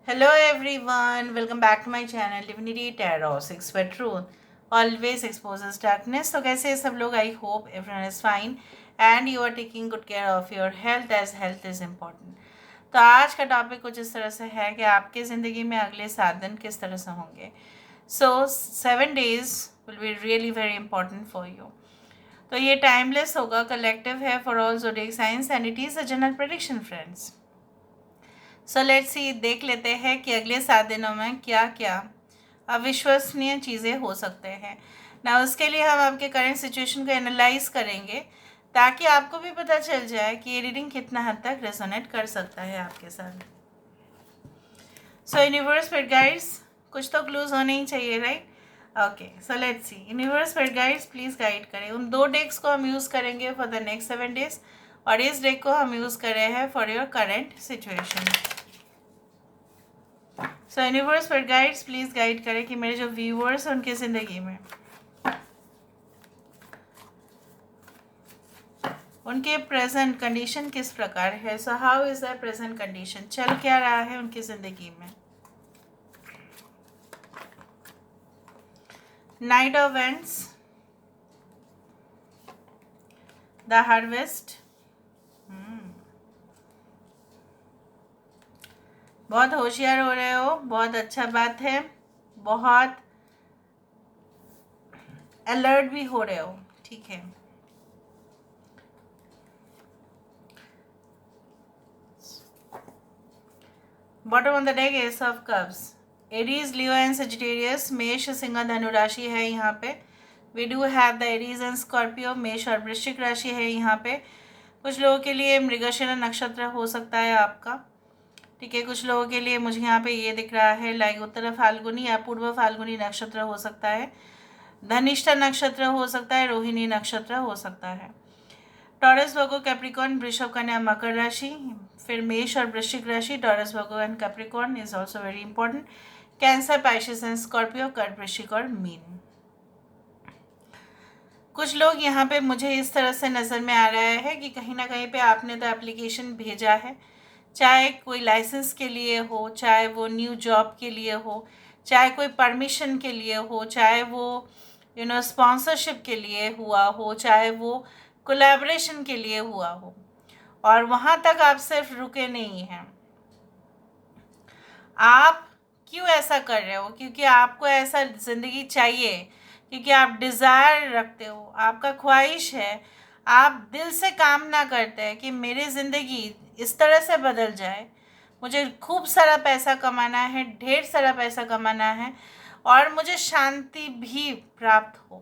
Hello everyone, welcome back to my channel Divinity Tarot 6 for Truth always exposes darkness. तो कैसे हैं सब लोग? I hope everyone is fine and you are taking good care of your health as health is important. तो आज का topic कुछ इस तरह से है कि आपके ज़िंदगी में अगले 7 दिन किस तरह से होंगे. So 7 days will be really very important for you. तो ये टाइमलेस होगा, कलेक्टिव है for all zodiac science and it is a general prediction friends. So let's see, देख लेते हैं कि अगले 7 दिनों में क्या क्या अविश्वसनीय चीज़ें हो सकते हैं ना. उसके लिए हम आपके करंट सिचुएशन को एनालाइज करेंगे ताकि आपको भी पता चल जाए कि ये रीडिंग कितना हद तक रेजोनेट कर सकता है आपके साथ. सो यूनिवर्स फिर गाइड्स, कुछ तो क्लूज होने ही चाहिए, right? Okay, so let's see. Universe फिर गाइड्स प्लीज़ गाइड करें. उन 2 डेक्स को हम यूज़ करेंगे फॉर द नेक्स्ट 7 डेज और इस डेक को हम यूज़ कर रहे हैं for your current situation. So universe for guides please guide करें कि मेरे जो व्यूअर्स हैं उनकी ज़िंदगी में उनके प्रेजेंट कंडीशन किस प्रकार है. So how is the present condition, चल क्या रहा है उनकी ज़िंदगी में. Night of vents, the harvest. बहुत होशियार हो रहे हो, बहुत अच्छा बात है. बहुत अलर्ट भी हो रहे हो, ठीक है. Bottom on the deck ace of cups. Aries, Leo and Sagittarius, मेष, सिंह, धनु राशि है यहाँ पे. We do have the Aries and Scorpio. मेष और वृश्चिक राशि है यहाँ पे. कुछ लोगों के लिए मृगशिरा नक्षत्र हो सकता है आपका, ठीक है. कुछ लोगों के लिए मुझे यहाँ पे ये दिख रहा है लाइक उत्तर फाल्गुनी या पूर्व फाल्गुनी नक्षत्र हो सकता है. धनिष्ठा नक्षत्र हो सकता है. रोहिणी नक्षत्र हो सकता है. टॉरस, वर्गो, कैप्रिकॉर्न, वृषभ, कन्या, मकर राशि. फिर मेष और वृश्चिक राशि, taurus, Virgo and Capricorn is also very important. Cancer, Pisces and Scorpio, कर्क, वृश्चिक और मीन. कुछ लोग यहाँ पे मुझे इस तरह से नज़र में आ रहा है कि कहीं ना कहीं पे आपने तो एप्लीकेशन भेजा है, चाहे कोई लाइसेंस के लिए हो, चाहे वो न्यू जॉब के लिए हो, चाहे कोई परमिशन के लिए हो, चाहे वो स्पॉन्सरशिप के लिए हुआ हो, चाहे वो कोलैबोरेशन के लिए हुआ हो, और वहाँ तक आप सिर्फ रुके नहीं हैं. आप क्यों ऐसा कर रहे हो? क्योंकि आपको ऐसा ज़िंदगी चाहिए, क्योंकि आप डिज़ायर रखते हो, आपका ख्वाहिश है. आप दिल से कामना करते हैं कि मेरी ज़िंदगी इस तरह से बदल जाए, मुझे खूब सारा पैसा कमाना है, ढेर सारा पैसा कमाना है, और मुझे शांति भी प्राप्त हो.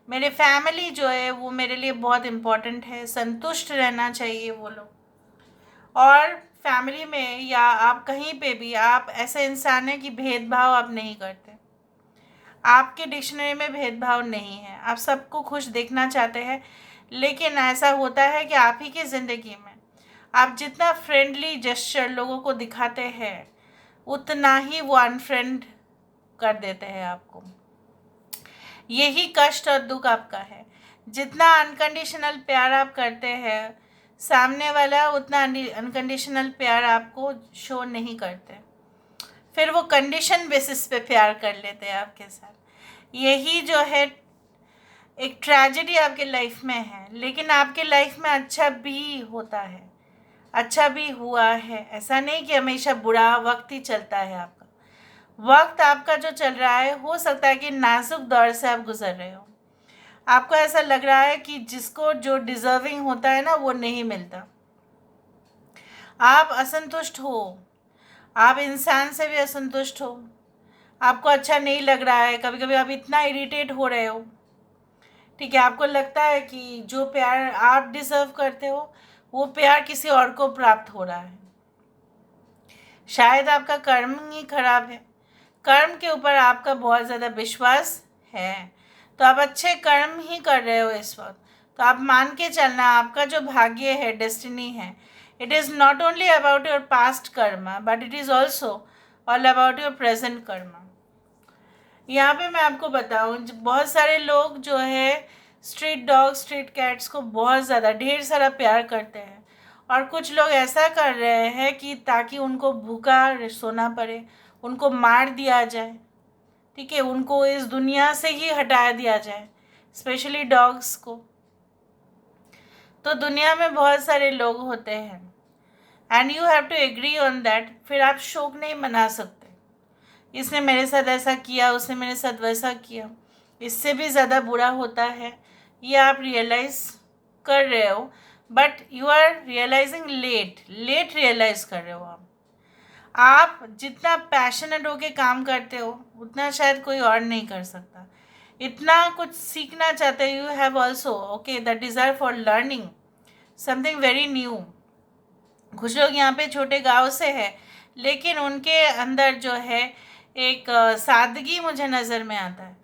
मेरे फैमिली जो है वो मेरे लिए बहुत इम्पोर्टेंट है, संतुष्ट रहना चाहिए वो लोग. और फैमिली में या आप कहीं पे भी आप ऐसे इंसान हैं कि भेदभाव आप नहीं करते. आपके डिक्शनरी में भेदभाव नहीं है, आप सबको खुश देखना चाहते हैं. लेकिन ऐसा होता है कि आप ही की ज़िंदगी में आप जितना फ्रेंडली जेस्चर लोगों को दिखाते हैं उतना ही वो अनफ्रेंड कर देते हैं आपको. यही कष्ट और दुख आपका है. जितना अनकंडीशनल प्यार आप करते हैं, सामने वाला उतना अनकंडीशनल प्यार आपको शो नहीं करते. फिर वो कंडीशन बेसिस पे प्यार कर लेते हैं आपके साथ. यही जो है एक ट्रेजेडी आपके लाइफ में है. लेकिन आपके लाइफ में अच्छा भी होता है, अच्छा भी हुआ है. ऐसा नहीं कि हमेशा बुरा वक्त ही चलता है. आपका वक्त आपका जो चल रहा है, हो सकता है कि नाजुक दौर से आप गुजर रहे हो. आपको ऐसा लग रहा है कि जिसको जो डिज़र्विंग होता है ना वो नहीं मिलता. आप असंतुष्ट हो, आप इंसान से भी असंतुष्ट हो. आपको अच्छा नहीं लग रहा है. कभी कभी आप इतना इरिटेट हो रहे हो, ठीक है. आपको लगता है कि जो प्यार आप डिज़र्व करते हो वो प्यार किसी और को प्राप्त हो रहा है. शायद आपका कर्म ही खराब है. कर्म के ऊपर आपका बहुत ज़्यादा विश्वास है, तो आप अच्छे कर्म ही कर रहे हो इस वक्त. तो आप मान के चलना, आपका जो भाग्य है, डेस्टिनी है, it is not only about your past Karma but it is also all about your present Karma. यहाँ पे मैं आपको बताऊँ, बहुत सारे लोग जो है स्ट्रीट डॉग, स्ट्रीट कैट्स को बहुत ज़्यादा ढेर सारा प्यार करते हैं, और कुछ लोग ऐसा कर रहे हैं कि ताकि उनको भूखा सोना पड़े, उनको मार दिया जाए, ठीक है, उनको इस दुनिया से ही हटा दिया जाए, स्पेशली डॉग्स को। तो दुनिया में बहुत सारे लोग होते हैं and you have to agree on that. फिर आप शोक नहीं मना सकते, इसने मेरे साथ ऐसा किया, उसने मेरे साथ वैसा किया, इससे भी ज़्यादा बुरा होता है, ये आप रियलाइज़ कर रहे हो, but you are realising late realise कर रहे हो। आप जितना पैशनेट होके काम करते हो उतना शायद कोई और नहीं कर सकता। इतना कुछ सीखना चाहते हो, you have also okay the desire for learning something very new. कुछ लोग यहाँ पे छोटे गांव से है, लेकिन उनके अंदर जो है एक सादगी मुझे नज़र में आता है,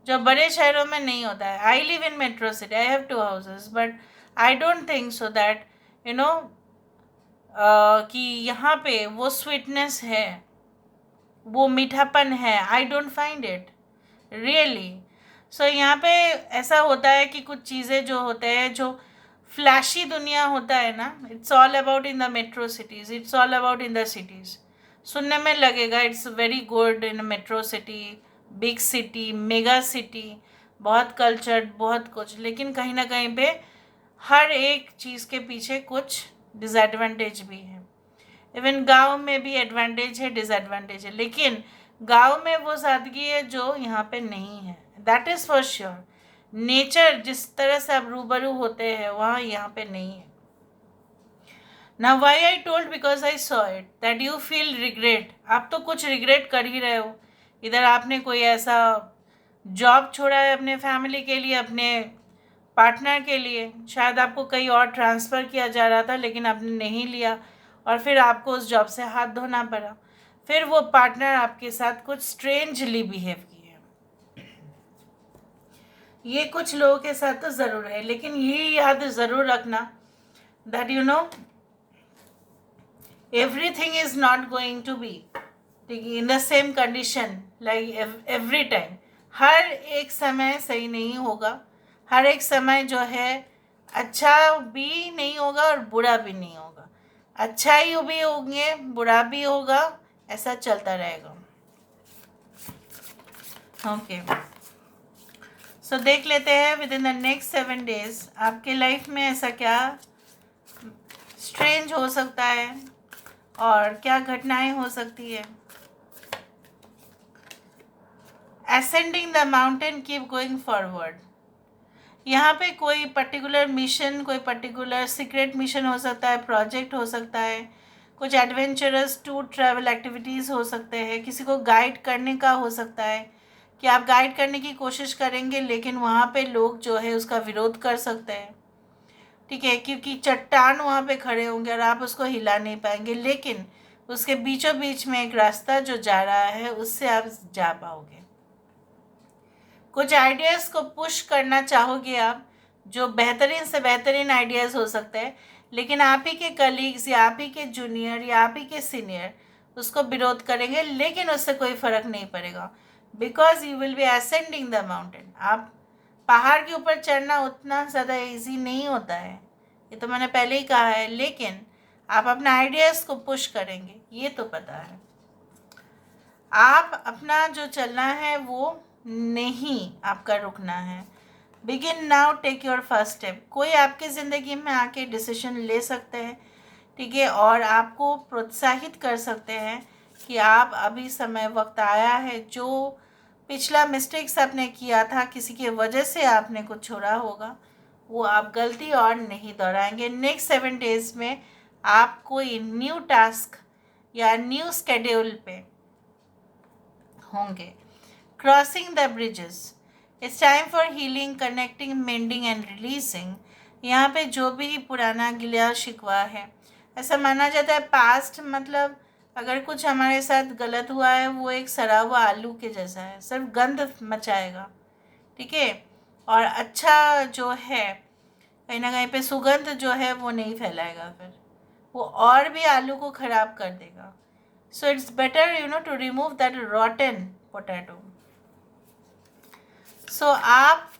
जो बड़े शहरों में नहीं होता है। I live in metro city, I have 2 houses, but I don't think so that you know कि यहाँ पे वो स्वीटनेस है, वो मीठापन है। I don't find it really. So यहाँ पे ऐसा होता है कि कुछ चीज़ें जो होते हैं, जो फ्लैशी दुनिया होता है ना, it's all about in the metro cities, it's all about in the cities. सुनने में लगेगा it's very good in metro city, big city, mega city, बहुत कल्चर्ड, बहुत कुछ, लेकिन कहीं ना कहीं पे हर एक चीज़ के पीछे कुछ डिसएडवांटेज भी है। इवन गांव में भी एडवांटेज है, डिसएडवांटेज है, लेकिन गांव में वो सादगी है जो यहाँ पे नहीं है, that is for sure. Nature जिस तरह से आप रूबरू होते हैं वहाँ यहाँ पे नहीं है। ना why I told because I saw it that you feel regret. आप तो कुछ रिग्रेट कर ही रहे हो। इधर आपने कोई ऐसा जॉब छोड़ा है अपने फैमिली के लिए, अपने पार्टनर के लिए, शायद आपको कहीं और ट्रांसफ़र किया जा रहा था लेकिन आपने नहीं लिया, और फिर आपको उस जॉब से हाथ धोना पड़ा। फिर वो पार्टनर आपके साथ कुछ स्ट्रेंजली बिहेव किए। ये कुछ लोगों के साथ तो ज़रूर है, लेकिन ये याद ज़रूर रखना that you know everything is not going to be in the same condition like every time. हर एक समय सही नहीं होगा, हर एक समय जो है अच्छा भी नहीं होगा और बुरा भी नहीं होगा। अच्छा ही भी होंगे, बुरा भी होगा, ऐसा चलता रहेगा। ओके, सो देख लेते हैं with in the next 7 days आपके लाइफ में ऐसा क्या स्ट्रेंज हो सकता है और क्या घटनाएं हो सकती है। Ascending the mountain, keep going forward. यहाँ पे कोई पर्टिकुलर मिशन, कोई पर्टिकुलर सीक्रेट मिशन हो सकता है, प्रोजेक्ट हो सकता है, कुछ एडवेंचरस टूर ट्रैवल एक्टिविटीज़ हो सकते हैं, किसी को गाइड करने का हो सकता है कि आप गाइड करने की कोशिश करेंगे लेकिन वहाँ पे लोग जो है उसका विरोध कर सकते हैं, ठीक है, क्योंकि चट्टान वहाँ पे खड़े होंगे और आप उसको हिला नहीं पाएंगे, लेकिन उसके बीचों बीच में एक रास्ता जो जा रहा है उससे आप जा पाओगे। कुछ आइडियाज़ को पुश करना चाहोगे आप, जो बेहतरीन से बेहतरीन आइडियाज़ हो सकते हैं, लेकिन आप ही के कलीग्स या आप ही के जूनियर या आप ही के सीनियर उसको विरोध करेंगे, लेकिन उससे कोई फ़र्क नहीं पड़ेगा because you will be ascending the mountain. आप पहाड़ के ऊपर चढ़ना उतना ज़्यादा इजी नहीं होता है, ये तो मैंने पहले ही कहा है, लेकिन आप अपना आइडियाज़ को पुश करेंगे, ये तो पता है। आप अपना जो चलना है वो नहीं आपका रुकना है। Begin now, take your first step. कोई आपकी ज़िंदगी में आके डिसीजन ले सकते हैं, ठीक है, और आपको प्रोत्साहित कर सकते हैं कि आप अभी समय वक्त आया है, जो पिछला मिस्टेक्स आपने किया था, किसी की वजह से आपने कुछ छोड़ा होगा, वो आप गलती और नहीं दोहराएंगे। नेक्स्ट 7 डेज़ में आप कोई न्यू टास्क या न्यू स्केड्यूल पे होंगे। Crossing the bridges, it's time for healing, connecting, mending and releasing. यहाँ पे जो भी पुराना गिला शिकवा है, ऐसा माना जाता है पास्ट मतलब अगर कुछ हमारे साथ गलत हुआ है वो एक सड़ा हुआ आलू के जैसा है, सिर्फ गंध मचाएगा, ठीक है, और अच्छा जो है कहीं ना कहीं पे सुगंध जो है वो नहीं फैलाएगा, फिर वो और भी आलू को ख़राब कर देगा। So it's better to remove that rotten potato. So आप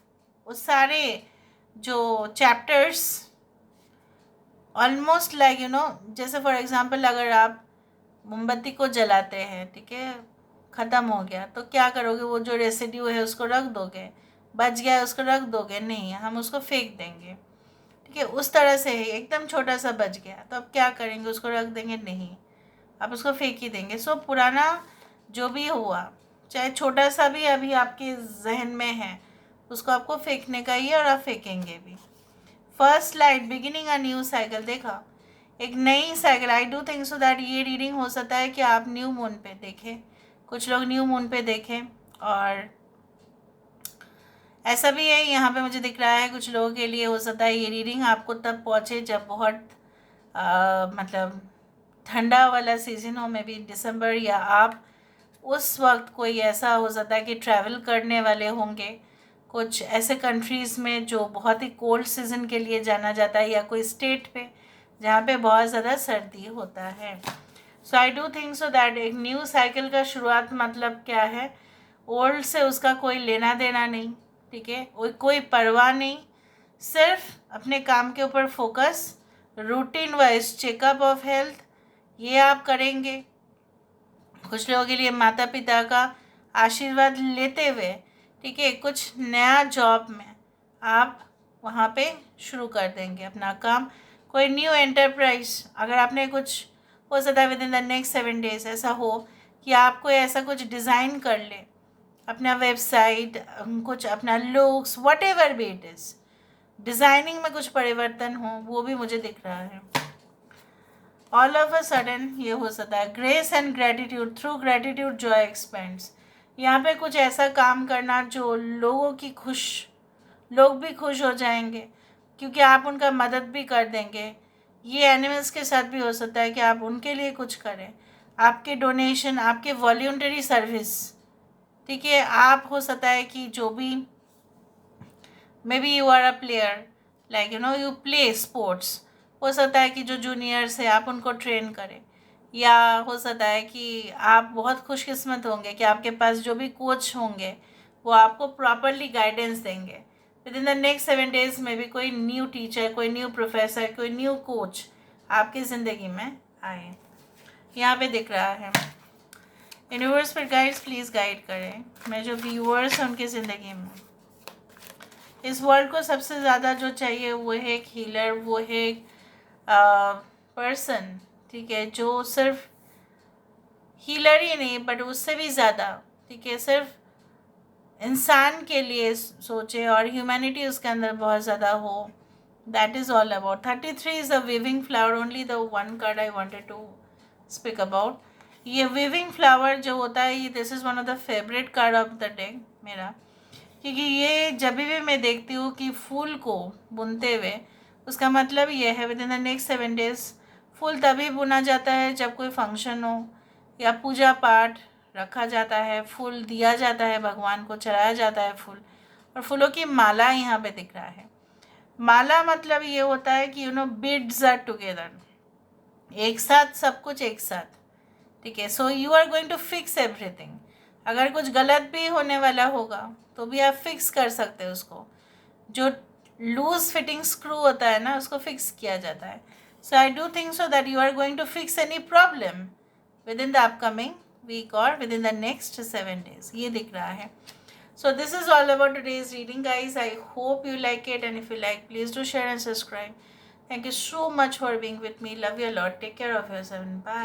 उस सारे जो चैप्टर्स ऑलमोस्ट लाइक जैसे फॉर एग्जांपल अगर आप मोमबत्ती को जलाते हैं, ठीक है, ख़त्म हो गया तो क्या करोगे, वो जो रेसिड्यू है उसको रख दोगे, बच गया है उसको रख दोगे, नहीं हम उसको फेंक देंगे, ठीक है। उस तरह से है, एकदम छोटा सा बच गया तो अब क्या करेंगे, उसको रख देंगे, नहीं आप उसको फेंक ही देंगे। सो पुराना जो भी हुआ, चाहे छोटा सा भी अभी आपके जहन में है, उसको आपको फेंकने का ही है और आप फेंकेंगे भी। First light beginning a new cycle, देखा एक नई cycle. I do think so that ये रीडिंग हो सकता है कि आप न्यू मून पे देखें, कुछ लोग न्यू मून पे देखें, और ऐसा भी है यहाँ पे मुझे दिख रहा है कुछ लोगों के लिए हो सकता है ये रीडिंग आपको तब पहुँचे जब बहुत मतलब ठंडा वाला सीज़न हो, मे बी दिसंबर, या आप उस वक्त कोई ऐसा हो सकता है कि ट्रैवल करने वाले होंगे कुछ ऐसे कंट्रीज़ में जो बहुत ही कोल्ड सीज़न के लिए जाना जाता है, या कोई स्टेट पे जहाँ पे बहुत ज़्यादा सर्दी होता है। So I do think so that एक न्यू साइकिल का शुरुआत मतलब क्या है, ओल्ड से उसका कोई लेना देना नहीं, ठीक है, कोई परवाह नहीं, सिर्फ अपने काम के ऊपर focus, routine wise checkup of health ये आप करेंगे। कुछ लोगों के लिए माता पिता का आशीर्वाद लेते हुए, ठीक है, कुछ नया जॉब में आप वहाँ पे शुरू कर देंगे अपना काम, कोई न्यू एंटरप्राइज। अगर आपने कुछ हो सकता है with in the next 7 days ऐसा हो कि आप कोई ऐसा कुछ डिज़ाइन कर ले, अपना वेबसाइट, कुछ अपना looks, what ever be it is, designing में कुछ परिवर्तन हो, वो भी मुझे दिख रहा है। ऑल ऑफ अ सडन ये हो सकता है grace and gratitude, through gratitude Joy expends. यहाँ पे कुछ ऐसा काम करना जो लोग भी खुश हो जाएंगे क्योंकि आप उनका मदद भी कर देंगे। ये एनिमल्स के साथ भी हो सकता है कि आप उनके लिए कुछ करें, आपके डोनेशन, आपके वॉल्यूंटरी सर्विस, ठीक है। आप हो सकता है कि जो भी maybe you are a player, like you play sports, हो सकता है कि जो जूनियर्स है आप उनको ट्रेन करें, या हो सकता है कि आप बहुत खुशकिस्मत होंगे कि आपके पास जो भी कोच होंगे वो आपको प्रॉपरली गाइडेंस देंगे। With in the next 7 days में भी कोई न्यू टीचर, कोई न्यू प्रोफेसर, कोई न्यू कोच आपकी ज़िंदगी में आए, यहाँ पे दिख रहा है। यूनिवर्स पर गाइड्स प्लीज़ गाइड करें मैं जो व्यूअर्स हैं उनकी ज़िंदगी में। इस वर्ल्ड को सबसे ज़्यादा जो चाहिए वो है एक हीलर, वो है एक पर्सन, ठीक है, जो सिर्फ हीलर ही नहीं बट उससे भी ज़्यादा, ठीक है, सिर्फ इंसान के लिए सोचे और ह्यूमैनिटी उसके अंदर बहुत ज़्यादा हो। That is all about 33 is a weaving flower, only the one card I wanted to speak about. ये वीविंग फ्लावर जो होता है, ये this is one of the favourite card of the deck मेरा, क्योंकि ये जब भी मैं देखती हूँ कि फूल को बुनते हुए, उसका मतलब ये है with in the next 7 days फूल तभी बुना जाता है जब कोई फंक्शन हो या पूजा पाठ रखा जाता है, फूल दिया जाता है, भगवान को चढ़ाया जाता है फूल, और फूलों की माला यहाँ पे दिख रहा है। माला मतलब ये होता है कि बीड्स आर टुगेदर, एक साथ सब कुछ एक साथ, ठीक है। So you are going to fix everything. अगर कुछ गलत भी होने वाला होगा तो भी आप फिक्स कर सकते हो उसको, जो लूज फिटिंग स्क्रू होता है ना उसको फिक्स किया जाता है। So I do think so that you are going to fix any problem within the upcoming week और within the next 7 days, ये दिख रहा है। So this is all about today's reading, guys. I hope you like it, and if you like, please do share and subscribe. Thank you so much for being with me. Love you a lot. Take care of yourself. Bye.